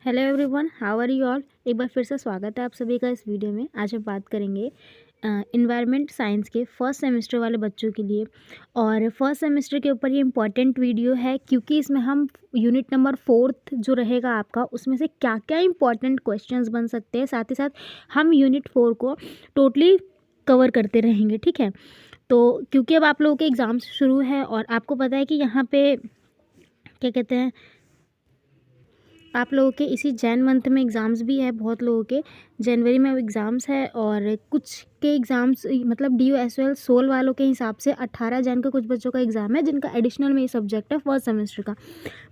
Hello everyone, how are you all. एक बार फिर से स्वागत है आप सभी का इस वीडियो में। आज हम बात करेंगे इन्वायरमेंट साइंस के फर्स्ट सेमेस्टर वाले बच्चों के लिए। और फर्स्ट सेमेस्टर के ऊपर ये इम्पॉर्टेंट वीडियो है क्योंकि इसमें हम यूनिट नंबर 4 जो रहेगा आपका, उसमें से क्या क्या इंपॉर्टेंट क्वेश्चंस बन सकते हैं, साथ ही साथ हम यूनिट 4 को टोटली कवर करते रहेंगे। ठीक है, तो क्योंकि अब आप लोगों के एग्ज़ाम्स शुरू है और आपको पता है कि यहाँ पे क्या कहते हैं, आप लोगों के इसी जैन मंथ में एग्ज़ाम्स भी है। बहुत लोगों के जनवरी में अब एग्ज़ाम्स है और कुछ के एग्ज़ाम्स मतलब DU/SOL सोल वालों के हिसाब से 18 जैन का कुछ बच्चों का एग्ज़ाम है जिनका एडिशनल में ये सब्जेक्ट है फर्स्ट सेमेस्टर का।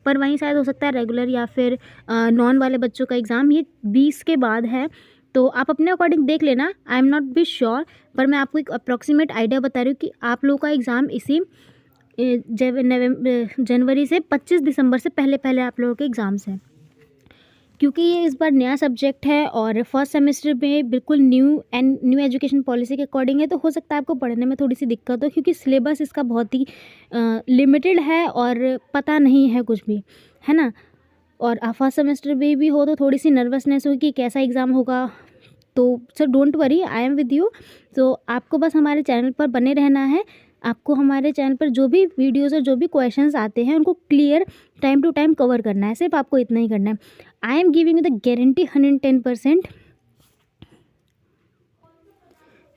पर वहीं शायद हो सकता है रेगुलर या फिर नॉन वाले बच्चों का एग्ज़ाम ये 20 के बाद है। तो आप अपने अकॉर्डिंग देख लेना, I am not be sure, पर मैं आपको एक अप्रॉक्सीमेट आइडिया बता रही हूँ कि आप लोगों का एग्ज़ाम इसी जनवरी से 25 दिसंबर से पहले पहले आप लोगों के एग्ज़ाम्स हैं। क्योंकि ये इस बार नया सब्जेक्ट है और फर्स्ट सेमेस्टर में बिल्कुल न्यू एजुकेशन पॉलिसी के अकॉर्डिंग है, तो हो सकता है आपको पढ़ने में थोड़ी सी दिक्कत हो क्योंकि सिलेबस इसका बहुत ही लिमिटेड है और पता नहीं है कुछ भी, है ना। और फर्स्ट सेमेस्टर में भी हो तो थोड़ी सी नर्वसनेस हो कि कैसा एग्ज़ाम होगा। तो sir don't worry, I am with you. तो आपको बस हमारे चैनल पर बने रहना है। आपको हमारे चैनल पर जो भी वीडियोज़ और जो भी क्वेश्चंस आते हैं उनको clear time to time cover करना है। सिर्फ आपको इतना ही करना है। I am giving the guarantee 110%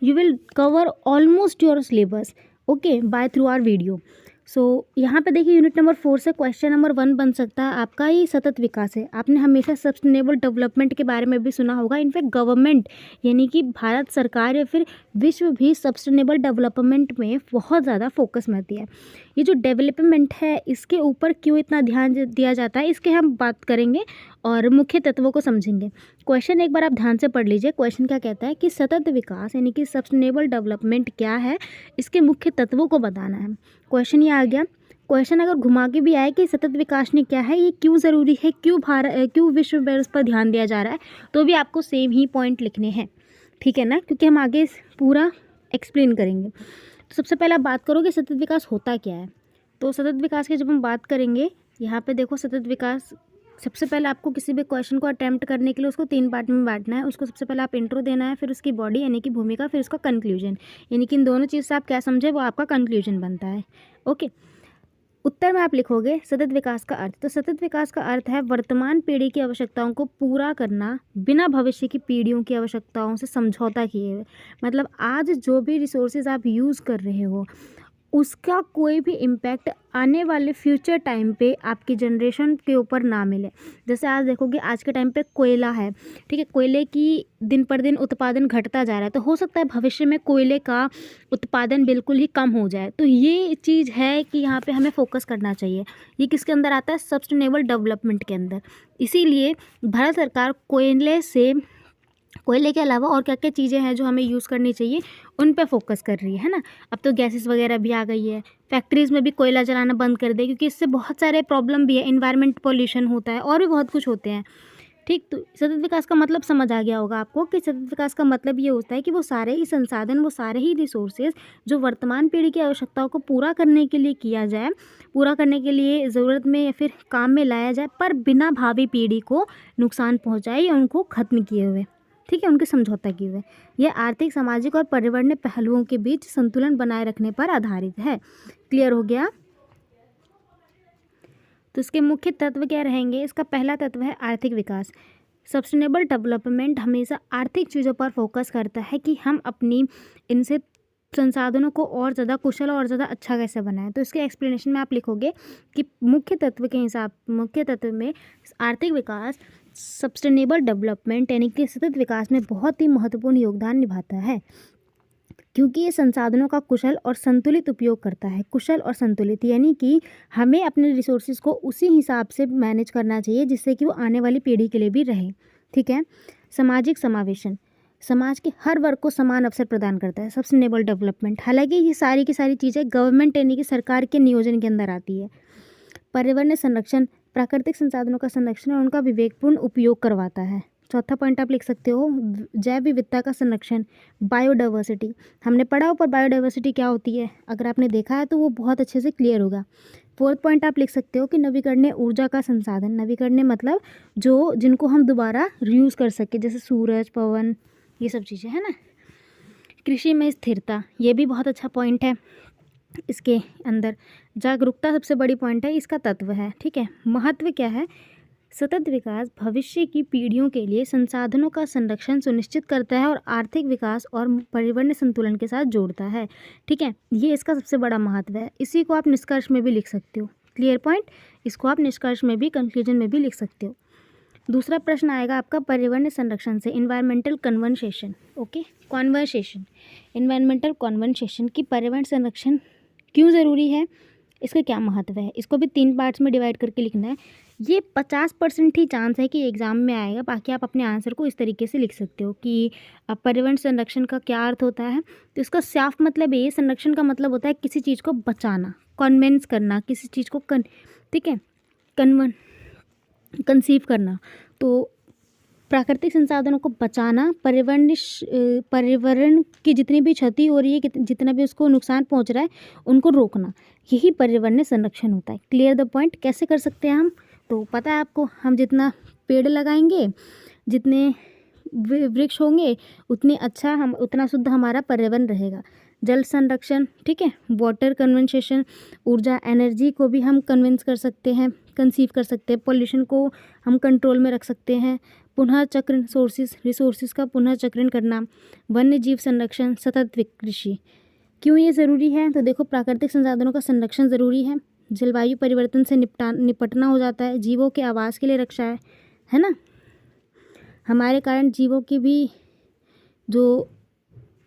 you will cover almost your syllabus, okay, by through our video. सो यहाँ पे देखिए यूनिट नंबर 4 से क्वेश्चन नंबर 1 बन सकता है आपका। ये सतत विकास है। आपने हमेशा सस्टेनेबल डेवलपमेंट के बारे में भी सुना होगा। इनफैक्ट गवर्नमेंट यानी कि भारत सरकार या फिर विश्व भी सस्टेनेबल डेवलपमेंट में बहुत ज़्यादा फोकस में आती है। ये जो डेवलपमेंट है इसके ऊपर क्यों इतना ध्यान दिया जाता है, इसके हम बात करेंगे और मुख्य तत्वों को समझेंगे। क्वेश्चन एक बार आप ध्यान से पढ़ लीजिए। क्वेश्चन क्या कहता है कि सतत विकास यानी कि सस्टेनेबल डेवलपमेंट क्या है, इसके मुख्य तत्वों को बताना है। क्वेश्चन ये आ गया। क्वेश्चन अगर घुमा के भी आए कि सतत विकास ने क्या है, ये क्यों ज़रूरी है, क्यों विश्व में उस पर ध्यान दिया जा रहा है, तो भी आपको सेम ही पॉइंट लिखने हैं। ठीक है ना, क्योंकि हम आगे पूरा एक्सप्लेन करेंगे। तो सबसे पहले आप बात करो कि सतत विकास होता क्या है। तो सतत विकास की जब हम बात करेंगे, यहाँ पे देखो सतत विकास, सबसे पहले आपको किसी भी क्वेश्चन को अटेम्प्ट करने के लिए उसको 3 पार्ट में बांटना है। उसको सबसे पहले आप इंट्रो देना है, फिर उसकी बॉडी यानी कि भूमिका, फिर उसका कंक्लूजन, यानी कि इन दोनों चीज़ से आप क्या समझे वो आपका कंक्लूजन बनता है। ओके, उत्तर में आप लिखोगे सतत विकास का अर्थ। तो सतत विकास का अर्थ है वर्तमान पीढ़ी की आवश्यकताओं को पूरा करना बिना भविष्य की पीढ़ियों की आवश्यकताओं से समझौता किए हुए। मतलब आज जो भी रिसोर्सेज आप यूज़ कर रहे हो उसका कोई भी इम्पैक्ट आने वाले फ्यूचर टाइम पे आपकी जनरेशन के ऊपर ना मिले। जैसे आज देखोगे, आज के टाइम पे कोयला है, ठीक है, कोयले की दिन पर दिन उत्पादन घटता जा रहा है, तो हो सकता है भविष्य में कोयले का उत्पादन बिल्कुल ही कम हो जाए। तो ये चीज़ है कि यहाँ पे हमें फोकस करना चाहिए। ये किसके अंदर आता है, सस्टेनेबल डेवलपमेंट के अंदर। इसीलिए भारत सरकार कोयले के अलावा और क्या क्या चीज़ें हैं जो हमें यूज़ करनी चाहिए उन पे फोकस कर रही है ना। अब तो गैसेस वगैरह भी आ गई है, फैक्ट्रीज़ में भी कोयला जलाना बंद कर दे क्योंकि इससे बहुत सारे प्रॉब्लम भी है, इन्वायरमेंट पोल्यूशन होता है और भी बहुत कुछ होते हैं। ठीक, तो सतत विकास का मतलब समझ आ गया होगा आपको कि सतत विकास का मतलब ये होता है कि वो सारे ही संसाधन, वो सारे ही रिसोर्सेज जो वर्तमान पीढ़ी की आवश्यकताओं को पूरा करने के लिए किया जाए, पूरा करने के लिए ज़रूरत में या फिर काम में लाया जाए, पर बिना भावी पीढ़ी को नुकसान पहुँचाए या उनको ख़त्म किए हुए, ठीक है, उनके समझौता किए हुए। यह आर्थिक, सामाजिक और पर्यावरणीय पहलुओं के बीच संतुलन बनाए रखने पर आधारित है। क्लियर हो गया। तो इसके मुख्य तत्व क्या रहेंगे। इसका पहला तत्व है आर्थिक विकास। सस्टेनेबल डेवलपमेंट हमेशा आर्थिक चीज़ों पर फोकस करता है कि हम अपनी इनसे संसाधनों को और ज़्यादा कुशल और ज़्यादा अच्छा कैसे बनाएं। तो इसके एक्सप्लेनेशन में आप लिखोगे कि मुख्य तत्व में आर्थिक विकास सस्टेनेबल डेवलपमेंट यानी कि सतत विकास में बहुत ही महत्वपूर्ण योगदान निभाता है, क्योंकि ये संसाधनों का कुशल और संतुलित उपयोग करता है। कुशल और संतुलित यानी कि हमें अपने रिसोर्सेज को उसी हिसाब से मैनेज करना चाहिए जिससे कि वो आने वाली पीढ़ी के लिए भी रहे। ठीक है। सामाजिक समावेशन, समाज के हर वर्ग को समान अवसर प्रदान करता है सस्टेनेबल डेवलपमेंट। हालांकि ये सारी की सारी चीज़ें गवर्नमेंट यानी कि सरकार के नियोजन के अंदर आती है। पर्यावरण संरक्षण, प्राकृतिक संसाधनों का संरक्षण और उनका विवेकपूर्ण उपयोग करवाता है। चौथा पॉइंट आप लिख सकते हो जैव विविधता का संरक्षण, बायोडाइवर्सिटी। हमने पढ़ा हो पर बायोडाइवर्सिटी क्या होती है, अगर आपने देखा है तो वो बहुत अच्छे से क्लियर होगा। 4th पॉइंट आप लिख सकते हो कि नवीकरणीय ऊर्जा का संसाधन। नवीकरणीय मतलब जो जिनको हम दोबारा रीयूज़ कर सके, जैसे सूरज, पवन, ये सब चीज़ें, है ना। कृषि में स्थिरता, ये भी बहुत अच्छा पॉइंट है। इसके अंदर जागरूकता सबसे बड़ी पॉइंट है, इसका तत्व है, ठीक है। महत्व क्या है, सतत विकास भविष्य की पीढ़ियों के लिए संसाधनों का संरक्षण सुनिश्चित करता है और आर्थिक विकास और पर्यावरण संतुलन के साथ जोड़ता है, ठीक है। ये इसका सबसे बड़ा महत्व है। इसी को आप निष्कर्ष में भी लिख सकते हो, क्लियर पॉइंट। इसको आप निष्कर्ष में भी, कंक्लूजन में भी लिख सकते हो। दूसरा प्रश्न आएगा आपका पर्यावरण संरक्षण से, environmental conversation, okay, conversation, environmental conversation की पर्यावरण संरक्षण क्यों ज़रूरी है, इसका क्या महत्व है, इसको भी 3 पार्ट्स में डिवाइड करके लिखना है। ये 50% ही चांस है कि एग्ज़ाम में आएगा, बाकी आप अपने आंसर को इस तरीके से लिख सकते हो कि पर्यावरण संरक्षण का क्या अर्थ होता है। तो इसका साफ मतलब ये, संरक्षण का मतलब होता है किसी चीज़ को बचाना, कन्विंस करना, किसी चीज़ को ठीक है, कंसीव करना। तो प्राकृतिक संसाधनों को बचाना, पर्यावरण की जितनी भी क्षति हो रही है, जितना भी उसको नुकसान पहुंच रहा है, उनको रोकना, यही पर्यावरण संरक्षण होता है। Clear the point. कैसे कर सकते हैं हम, तो पता है आपको, हम जितना पेड़ लगाएंगे, जितने वृक्ष होंगे, उतना शुद्ध हमारा पर्यावरण रहेगा। जल संरक्षण, ठीक है, वाटर कन्वर्सेशन, ऊर्जा एनर्जी को भी हम कन्विंस कर सकते हैं, कंसीव कर सकते हैं, पॉल्यूशन को हम कंट्रोल में रख सकते हैं, पुनः चक्रण, रिसोर्सेज का पुनः चक्रण करना, वन्य जीव संरक्षण, सतत कृषि। क्यों ये ज़रूरी है, तो देखो प्राकृतिक संसाधनों का संरक्षण ज़रूरी है, जलवायु परिवर्तन से निपटना हो जाता है, जीवों के आवास के लिए रक्षा है ना। हमारे कारण जीवों की भी, जो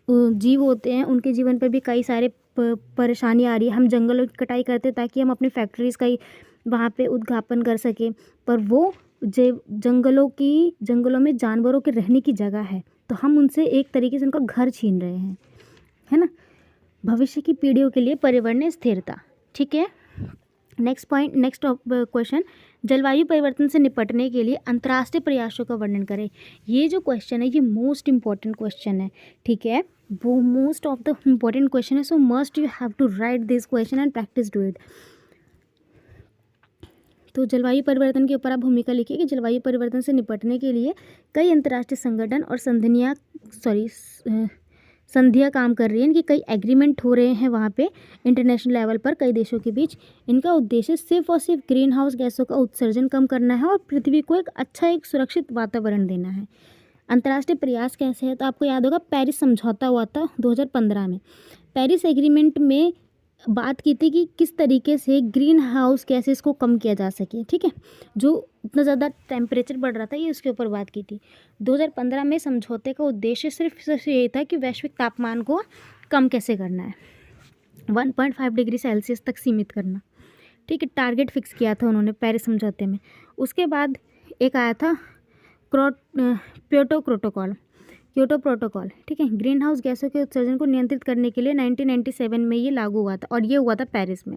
जीव होते हैं उनके जीवन पर भी कई सारे परेशानी आ रही है। हम जंगलों की कटाई करते ताकि हम अपनी फैक्ट्रीज़ का ही वहाँ पे उद्घाटन कर सकें, पर वो जंगलों में जानवरों के रहने की जगह है, तो हम उनसे एक तरीके से उनका घर छीन रहे हैं, है ना। भविष्य की पीढ़ियों के लिए पर्यावरण स्थिरता, ठीक है। नेक्स्ट क्वेश्चन, जलवायु परिवर्तन से निपटने के लिए अंतर्राष्ट्रीय प्रयासों का वर्णन करें। ये जो क्वेश्चन है, ये मोस्ट इम्पॉर्टेंट क्वेश्चन है, ठीक है। वो most of the important question है, so must you have to write this question and practice do it. तो जलवायु परिवर्तन के ऊपर आप भूमिका लिखिए कि जलवायु परिवर्तन से निपटने के लिए कई अंतर्राष्ट्रीय संगठन और संधियाँ काम कर रही हैं, इनके कई एग्रीमेंट हो रहे हैं वहाँ पे इंटरनेशनल लेवल पर कई देशों के बीच। इनका उद्देश्य सिर्फ और सिर्फ ग्रीन हाउस गैसों का उत्सर्जन कम करना है और पृथ्वी को एक सुरक्षित वातावरण देना है। अंतर्राष्ट्रीय प्रयास कैसे है, तो आपको याद होगा पेरिस समझौता हुआ था 2015 में। पेरिस एग्रीमेंट में बात की थी कि किस तरीके से ग्रीन हाउस गैसेस को कम किया जा सके, ठीक है। जो इतना ज़्यादा टेम्परेचर बढ़ रहा था, ये उसके ऊपर बात की थी 2015 में। समझौते का उद्देश्य सिर्फ यही था कि वैश्विक तापमान को कम कैसे करना है, 1.5 डिग्री सेल्सियस तक सीमित करना, ठीक है। टारगेट फिक्स किया था उन्होंने पेरिस समझौते में। उसके बाद एक आया था क्योटो प्रोटोकॉल, ठीक है। ग्रीन हाउस गैसों के उत्सर्जन को नियंत्रित करने के लिए 1997 में ये लागू हुआ था, और ये हुआ था पेरिस में,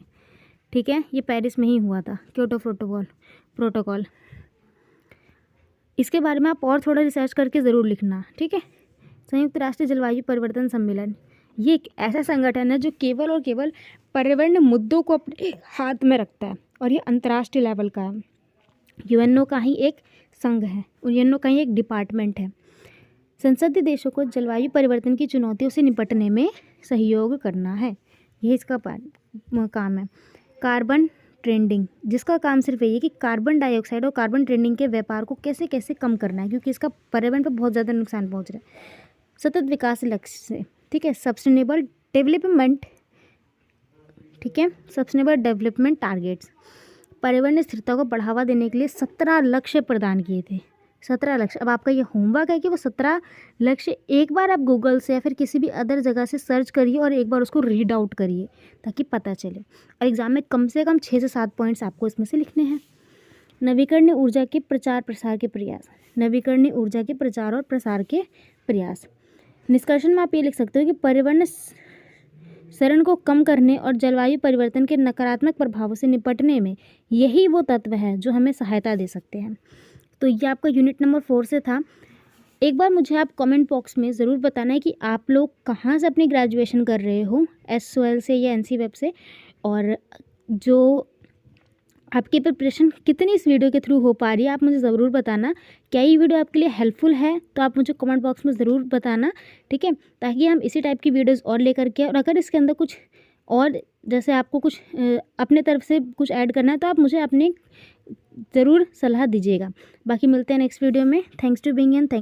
ठीक है। ये पेरिस में ही हुआ था क्योटो प्रोटोकॉल। इसके बारे में आप और थोड़ा रिसर्च करके ज़रूर लिखना, ठीक है। संयुक्त राष्ट्र जलवायु परिवर्तन सम्मेलन, ये एक ऐसा संगठन है जो केवल और केवल पर्यावरण मुद्दों को अपने हाथ में रखता है, और ये अंतर्राष्ट्रीय लेवल का है। यूएनओ का ही एक संघ है, यूएनओ का ही एक डिपार्टमेंट है। संसदीय देशों को जलवायु परिवर्तन की चुनौतियों से निपटने में सहयोग करना है, यही इसका काम है। कार्बन ट्रेडिंग, जिसका काम सिर्फ यही है कि कार्बन डाइऑक्साइड और कार्बन ट्रेडिंग के व्यापार को कैसे कैसे कम करना है, क्योंकि इसका पर्यावरण पर बहुत ज़्यादा नुकसान पहुंच रहा है। सतत विकास लक्ष्य से, ठीक है, सस्टेनेबल डेवलपमेंट, ठीक है, सस्टेनेबल डेवलपमेंट टारगेट्स, पर्यावरण स्थिरता को बढ़ावा देने के लिए 17 लक्ष्य प्रदान किए थे। 17 लक्ष्य। अब आपका ये होमवर्क है कि वो 17 लक्ष्य एक बार आप गूगल से या फिर किसी भी अदर जगह से सर्च करिए और एक बार उसको रीड आउट करिए, ताकि पता चले। और एग्ज़ाम में कम से कम 6 से 7 पॉइंट्स आपको इसमें से लिखने हैं। नवीकरणीय ऊर्जा के प्रचार प्रसार के प्रयास, नवीकरणीय ऊर्जा के प्रचार और प्रसार के प्रयास। निष्कर्षण में आप ये लिख सकते हो कि पर्यावरण शरण को कम करने और जलवायु परिवर्तन के नकारात्मक प्रभावों से निपटने में यही वो तत्व है जो हमें सहायता दे सकते हैं। तो ये आपका यूनिट नंबर 4 से था। एक बार मुझे आप कमेंट बॉक्स में ज़रूर बताना है कि आप लोग कहाँ से अपनी ग्रेजुएशन कर रहे हो, SOL से या NC वेब से, और जो आपकी प्रिपरेशन कितनी इस वीडियो के थ्रू हो पा रही है, आप मुझे ज़रूर बताना। क्या ये वीडियो आपके लिए हेल्पफुल है तो आप मुझे कमेंट बॉक्स में ज़रूर बताना, ठीक है, ताकि हम इसी टाइप की वीडियोज़ और लेकर के, और अगर इसके अंदर कुछ और जैसे आपको कुछ अपने तरफ से कुछ ऐड करना है तो आप मुझे अपने ज़रूर सलाह दीजिएगा। बाकी मिलते हैं नेक्स्ट वीडियो में। Thanks to being and thank